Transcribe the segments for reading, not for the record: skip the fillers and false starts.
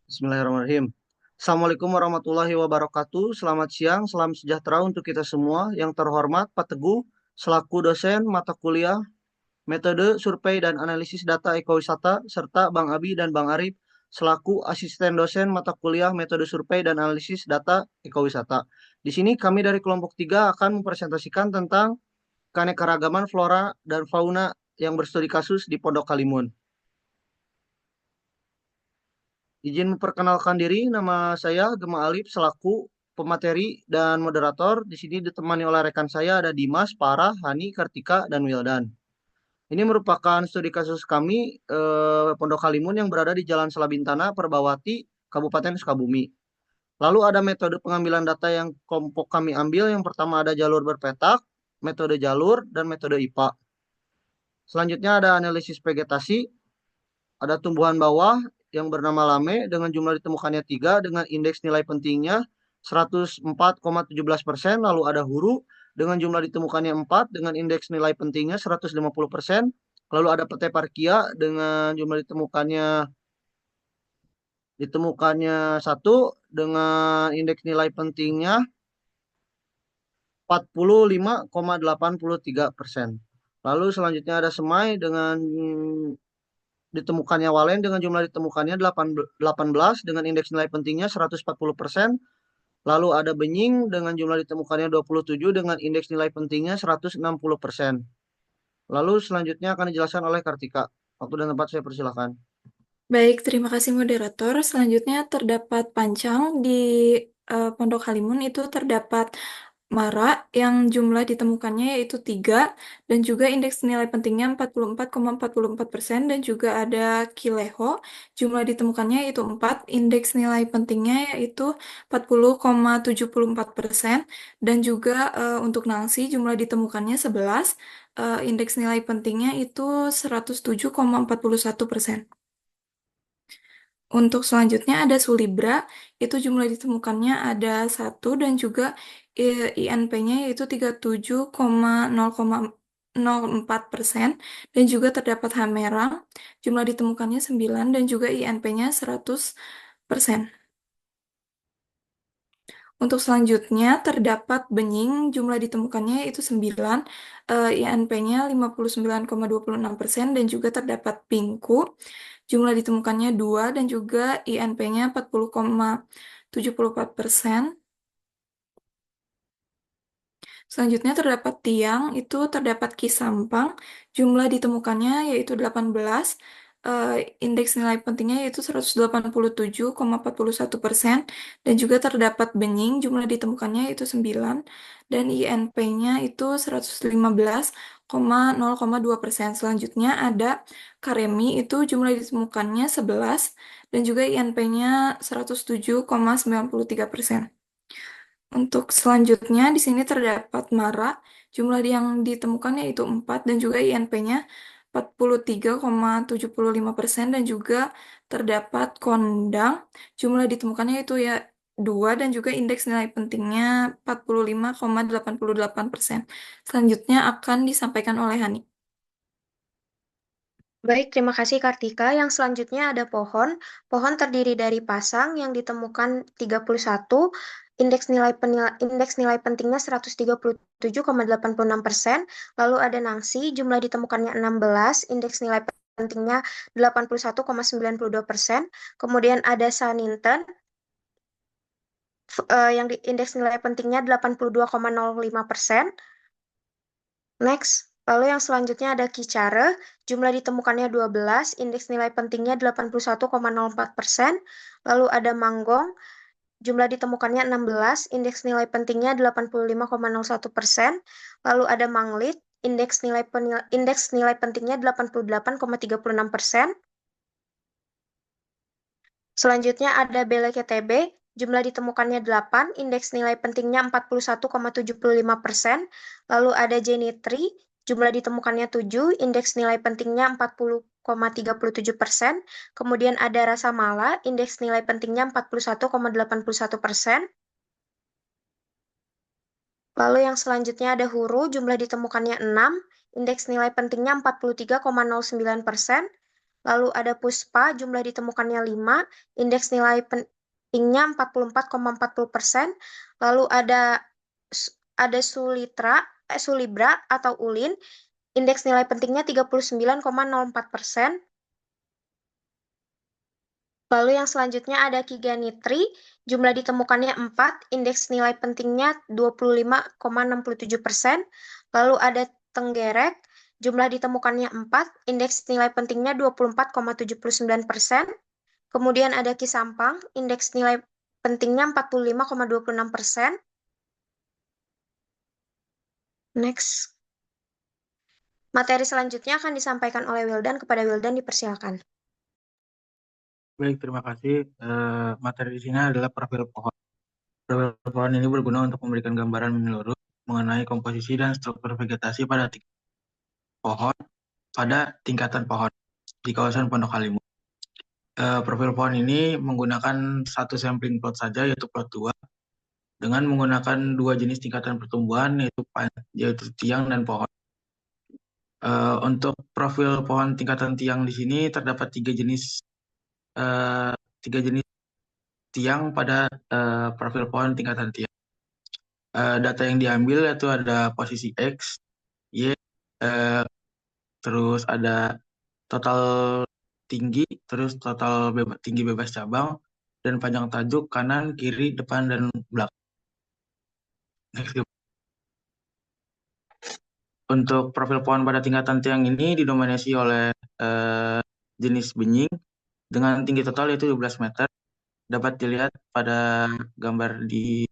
Bismillahirrahmanirrahim. Assalamualaikum warahmatullahi wabarakatuh. Selamat siang, salam sejahtera untuk kita semua. Yang terhormat Pak Teguh, selaku dosen mata kuliah Metode Survei dan Analisis Data Ekowisata, serta Bang Abi dan Bang Arif, selaku asisten dosen mata kuliah Metode Survei dan Analisis Data Ekowisata. Di sini kami dari kelompok 3 akan mempresentasikan tentang keanekaragaman flora dan fauna yang berstudi kasus di Pondok Kalimun. Izin memperkenalkan diri, nama saya Gema Alif selaku pemateri dan moderator. Di sini ditemani oleh rekan saya ada Dimas, Farah, Hani, Kartika, dan Wildan. Ini merupakan studi kasus kami Pondok Kalimun yang berada di Jalan Salabintana, Perbawati, Kabupaten Sukabumi. Lalu ada metode pengambilan data yang kelompok kami ambil. Yang pertama ada jalur berpetak, metode jalur, dan metode IPA. Selanjutnya ada analisis vegetasi, ada tumbuhan bawah yang bernama lame dengan jumlah ditemukannya 3 dengan indeks nilai pentingnya 104,17%. Lalu ada huru dengan jumlah ditemukannya 4 dengan indeks nilai pentingnya 150%. Lalu ada pete parkia dengan jumlah ditemukannya 1 dengan indeks nilai pentingnya 45,83%. Lalu selanjutnya ada semai dengan ditemukannya walen dengan jumlah ditemukannya 18 dengan indeks nilai pentingnya 140%. Lalu ada benying dengan jumlah ditemukannya 27 dengan indeks nilai pentingnya 160%. Lalu selanjutnya akan dijelaskan oleh Kartika. Waktu dan tempat saya persilakan. Baik, terima kasih moderator. Selanjutnya terdapat pancang di Pondok Halimun itu terdapat Mara yang jumlah ditemukannya yaitu 3 dan juga indeks nilai pentingnya 44,44% dan juga ada Kileho jumlah ditemukannya yaitu 4 indeks nilai pentingnya yaitu 40,74% dan juga untuk Nangsi jumlah ditemukannya 11 indeks nilai pentingnya itu 107,41%. Untuk selanjutnya ada Sulibra, itu jumlah ditemukannya ada 1 dan juga INP-nya yaitu 37,0,04% dan juga terdapat Hamerang, jumlah ditemukannya 9 dan juga INP-nya 100%. Untuk selanjutnya terdapat benying, jumlah ditemukannya yaitu 9, INP-nya 59,26% dan juga terdapat pingku, jumlah ditemukannya 2 dan juga INP-nya 40,74%. Selanjutnya terdapat tiang, itu terdapat kisampang, jumlah ditemukannya yaitu 18, eh, indeks nilai pentingnya yaitu 187,41%, dan juga terdapat benying, jumlah ditemukannya yaitu 9, dan INP-nya itu 115,0,2%. Selanjutnya ada Karemi, itu jumlah ditemukannya 11, dan juga INP-nya 107,93%. Untuk selanjutnya, di sini terdapat Mara, jumlah yang ditemukan yaitu 4 dan juga INP-nya 43,75% dan juga terdapat Kondang, jumlah ditemukannya itu ya 2 dan juga indeks nilai pentingnya 45,88%. Selanjutnya akan disampaikan oleh Hani. Baik, terima kasih Kartika. Yang selanjutnya ada pohon. Pohon terdiri dari pasang yang ditemukan 31, indeks nilai pentingnya 137,86%. Lalu ada nangsi, jumlah ditemukannya 16, indeks nilai pentingnya 81,92%. Kemudian ada saninten, yang indeks nilai pentingnya 82,05%. Next, lalu yang selanjutnya ada Kicare, jumlah ditemukannya 12, indeks nilai pentingnya 81,04%. Lalu ada Manggong, jumlah ditemukannya 16, indeks nilai pentingnya 85,01%. Lalu ada Manglit, indeks nilai pentingnya 88,36%. Selanjutnya ada BLKTB, jumlah ditemukannya 8, indeks nilai pentingnya 41,75%. Lalu ada Jenitri, jumlah ditemukannya 7, indeks nilai pentingnya 40,37%. Kemudian ada Rasa Mala, indeks nilai pentingnya 41,81%. Lalu yang selanjutnya ada Huru, jumlah ditemukannya 6, indeks nilai pentingnya 43,09%. Lalu ada Puspa, jumlah ditemukannya 5, indeks nilai pentingnya 44,40%. Lalu ada Sulibra atau Ulin, indeks nilai pentingnya 39,04%. Lalu yang selanjutnya ada Kiganitri, jumlah ditemukannya 4, indeks nilai pentingnya 25,67%. Lalu ada Tenggerek, jumlah ditemukannya 4, indeks nilai pentingnya 24,79%. Kemudian ada Kisampang, indeks nilai pentingnya 45,26%. Next. Materi selanjutnya akan disampaikan oleh Wildan. Kepada Wildan dipersilakan. Baik, terima kasih. Materi di sini adalah profil pohon. Profil pohon ini berguna untuk memberikan gambaran menyeluruh mengenai komposisi dan struktur vegetasi pada pohon pada tingkatan pohon di kawasan Pondok Halimun. Profil pohon ini menggunakan satu sampling plot saja, yaitu plot 2, dengan menggunakan dua jenis tingkatan pertumbuhan, yaitu tiang dan pohon. Untuk profil pohon tingkatan tiang di sini terdapat tiga jenis tiang pada profil pohon tingkatan tiang. Data yang diambil yaitu ada posisi X, Y, eh, terus ada total tinggi, terus total tinggi bebas cabang, dan panjang tajuk kanan, kiri, depan, dan belakang. Next. Untuk profil pohon pada tingkatan tiang ini didominasi oleh jenis benying dengan tinggi total yaitu 12 meter. Dapat dilihat pada gambar di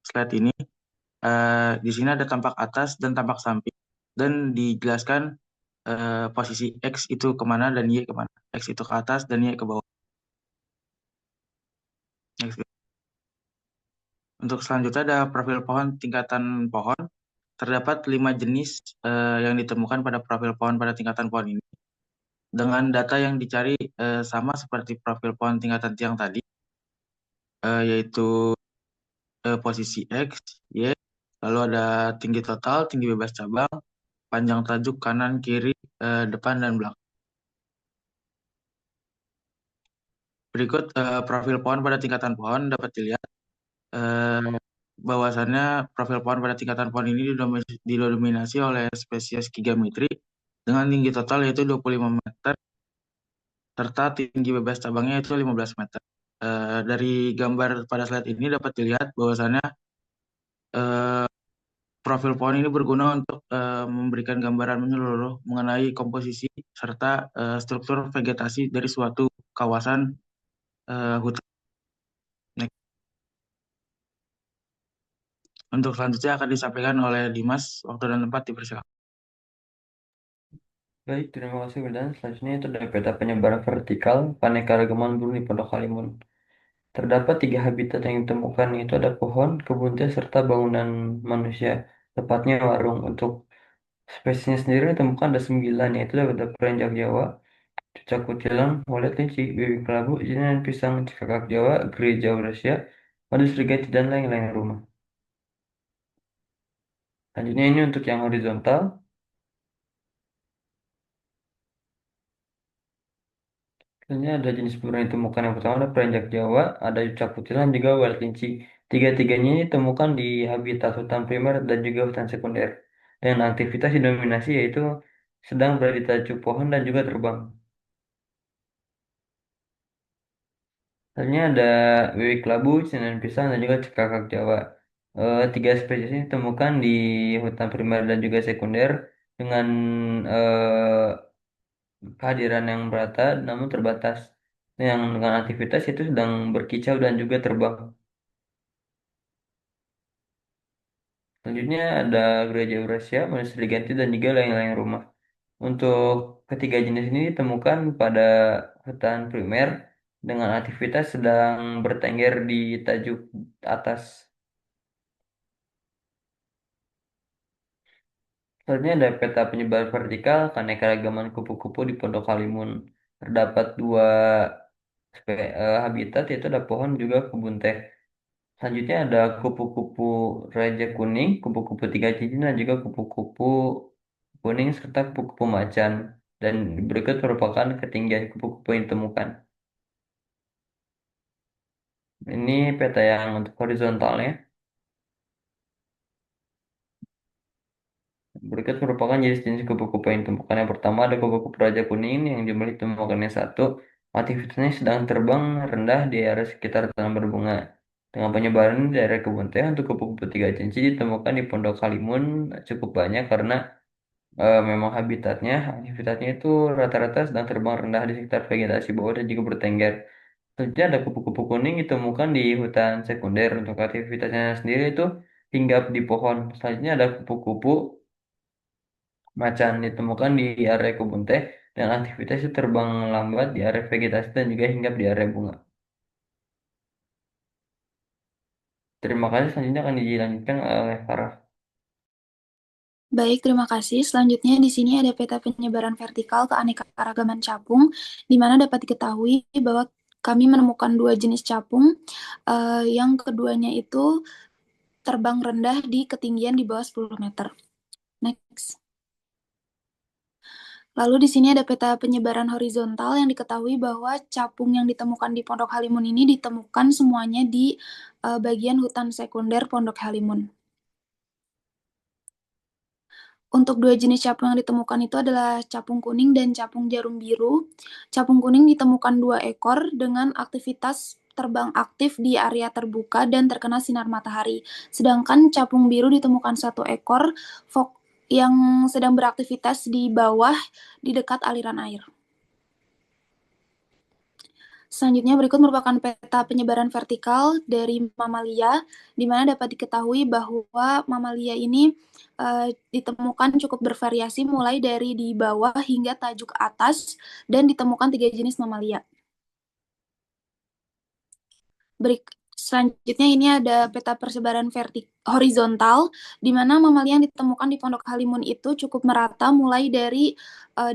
slide ini. Di sini ada tampak atas dan tampak samping, dan dijelaskan posisi X itu kemana dan Y kemana. X itu ke atas dan Y ke bawah. Next. Untuk selanjutnya ada profil pohon tingkatan pohon. Terdapat 5 jenis yang ditemukan pada profil pohon pada tingkatan pohon ini. Dengan data yang dicari sama seperti profil pohon tingkatan tiang tadi, yaitu posisi X, Y, lalu ada tinggi total, tinggi bebas cabang, panjang tajuk kanan, kiri, depan, dan belakang. Berikut profil pohon pada tingkatan pohon dapat dilihat bahwasannya profil pohon pada tingkatan pohon ini didominasi oleh spesies Kigamitri dengan tinggi total yaitu 25 meter serta tinggi bebas cabangnya yaitu 15 meter. Dari gambar pada slide ini dapat dilihat bahwasannya profil pohon ini berguna untuk memberikan gambaran menyeluruh mengenai komposisi serta struktur vegetasi dari suatu kawasan hutan. Next. Untuk selanjutnya akan disampaikan oleh Dimas. Waktu dan tempat dipersilakan. Baik, terima kasih Wildan. Selanjutnya itu ada peta penyebaran vertikal keanekaragaman burung di Pondok Halimun. Terdapat 3 habitat yang ditemukan, yaitu ada pohon, kebun teh, serta bangunan manusia, tepatnya warung. Untuk spesiesnya sendiri ditemukan ada 9, yaitu ada perenjak Jawa, cucak kutilang, walet linci, bibik kelabu, jinan pisang, cekakak Jawa, gereja Eurasia, madu serigati, dan lain-lain rumah. Selanjutnya ini untuk yang horizontal. Selanjutnya ada jenis burung yang ditemukan, yang pertama ada perenjak Jawa, ada cucak kutilang, juga walet linci. Tiga-tiganya ini ditemukan di habitat hutan primer dan juga hutan sekunder. Dan aktivitas didominasi yaitu sedang berada di tajuk pohon dan juga terbang. Selanjutnya ada wiwik labu, cinan pisang, dan juga cekakak Jawa. Tiga spesies ini ditemukan di hutan primer dan juga sekunder dengan kehadiran yang merata namun terbatas. Yang dengan aktivitas itu sedang berkicau dan juga terbang. Selanjutnya ada gereja Eurasia, manusia diganti, dan juga lain-lain rumah. Untuk ketiga jenis ini ditemukan pada hutan primer dengan aktivitas sedang bertengger di tajuk atas. Selanjutnya ada peta penyebar vertikal keanekaragaman kupu-kupu di Pondok Halimun. Terdapat 2 habitat, yaitu ada pohon juga kebun teh. Selanjutnya ada kupu-kupu raja kuning, kupu-kupu tiga cincin, dan juga kupu-kupu kuning serta kupu-kupu macan. Dan berikut merupakan ketinggian kupu-kupu yang ditemukan. Ini peta yang untuk horizontalnya. Berikut merupakan jenis-jenis kupu-kupu yang ditemukan. Yang pertama ada kupu-kupu raja kuning yang jumlah ditemukannya satu. Aktivitasnya sedang terbang rendah di area sekitar tanah berbunga. Dengan penyebaran di daerah kebun teh untuk kupu-kupu tiga cinci ditemukan di Pondok Kalimun cukup banyak karena memang habitatnya, aktivitasnya itu rata-rata sedang terbang rendah di sekitar vegetasi bawah dan juga bertengger. Selanjutnya ada kupu-kupu kuning ditemukan di hutan sekunder. Untuk aktivitasnya sendiri itu hinggap di pohon. Selanjutnya ada kupu-kupu macan ditemukan di area kebun teh dan aktivitasnya terbang lambat di area vegetasi dan juga hinggap di area bunga. Terima kasih. Selanjutnya akan dilanjutkan oleh Farah. Baik, terima kasih. Selanjutnya di sini ada peta penyebaran vertikal keanekaragaman capung, di mana dapat diketahui bahwa kami menemukan dua jenis capung, yang keduanya itu terbang rendah di ketinggian di bawah 10 meter. Next. Lalu di sini ada peta penyebaran horizontal yang diketahui bahwa capung yang ditemukan di Pondok Halimun ini ditemukan semuanya di bagian hutan sekunder Pondok Halimun. Untuk dua jenis capung yang ditemukan itu adalah capung kuning dan capung jarum biru. Capung kuning ditemukan 2 ekor dengan aktivitas terbang aktif di area terbuka dan terkena sinar matahari. Sedangkan capung biru ditemukan 1 ekor yang sedang beraktivitas di bawah di dekat aliran air. Selanjutnya berikut merupakan peta penyebaran vertikal dari mamalia, di mana dapat diketahui bahwa mamalia ini ditemukan cukup bervariasi mulai dari di bawah hingga tajuk atas dan ditemukan 3 jenis mamalia. Selanjutnya ini ada peta persebaran horizontal, di mana mamalia yang ditemukan di Pondok Halimun itu cukup merata mulai dari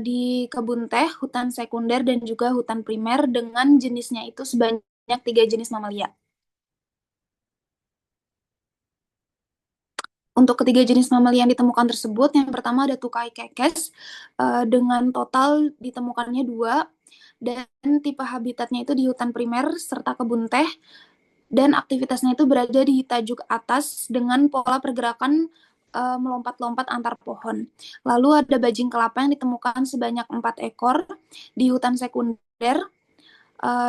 di kebun teh, hutan sekunder, dan juga hutan primer dengan jenisnya itu sebanyak 3 jenis mamalia. Untuk ketiga jenis mamalia yang ditemukan tersebut, yang pertama ada tukai kekes, dengan total ditemukannya 2, dan tipe habitatnya itu di hutan primer serta kebun teh, dan aktivitasnya itu berada di tajuk atas dengan pola pergerakan melompat-lompat antar pohon. Lalu ada bajing kelapa yang ditemukan sebanyak 4 ekor di hutan sekunder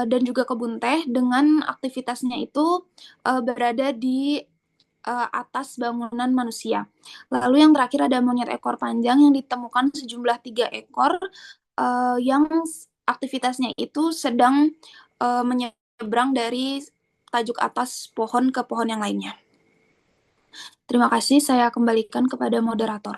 dan juga kebun teh dengan aktivitasnya itu berada di atas bangunan manusia. Lalu yang terakhir ada monyet ekor panjang yang ditemukan sejumlah 3 ekor yang aktivitasnya itu sedang menyeberang dari tajuk atas pohon ke pohon yang lainnya. Terima kasih, saya kembalikan kepada moderator.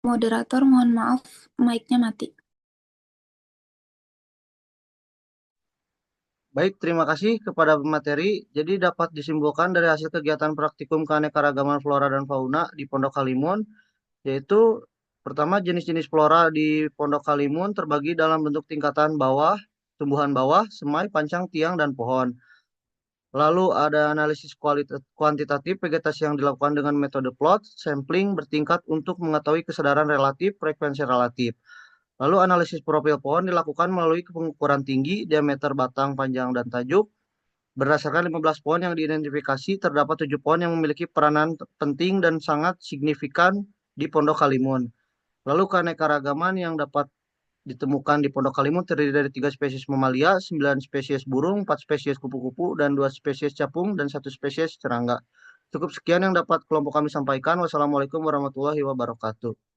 Moderator, mohon maaf, mic-nya mati. Baik, terima kasih kepada pemateri. Jadi dapat disimpulkan dari hasil kegiatan praktikum keanekaragaman flora dan fauna di Pondok Halimun, yaitu pertama jenis-jenis flora di Pondok Halimun terbagi dalam bentuk tingkatan bawah, tumbuhan bawah, semai, pancang, tiang, dan pohon. Lalu ada analisis kuantitatif vegetasi yang dilakukan dengan metode plot, sampling bertingkat untuk mengetahui kesadaran relatif, frekuensi relatif. Lalu analisis profil pohon dilakukan melalui pengukuran tinggi, diameter batang, panjang, dan tajuk. Berdasarkan 15 pohon yang diidentifikasi, terdapat 7 pohon yang memiliki peranan penting dan sangat signifikan di Pondok Halimun. Lalu keanekaragaman yang dapat ditemukan di Pondok Halimun terdiri dari 3 spesies mamalia, 9 spesies burung, 4 spesies kupu-kupu, dan 2 spesies capung, dan 1 spesies serangga. Cukup sekian yang dapat kelompok kami sampaikan. Wassalamualaikum warahmatullahi wabarakatuh.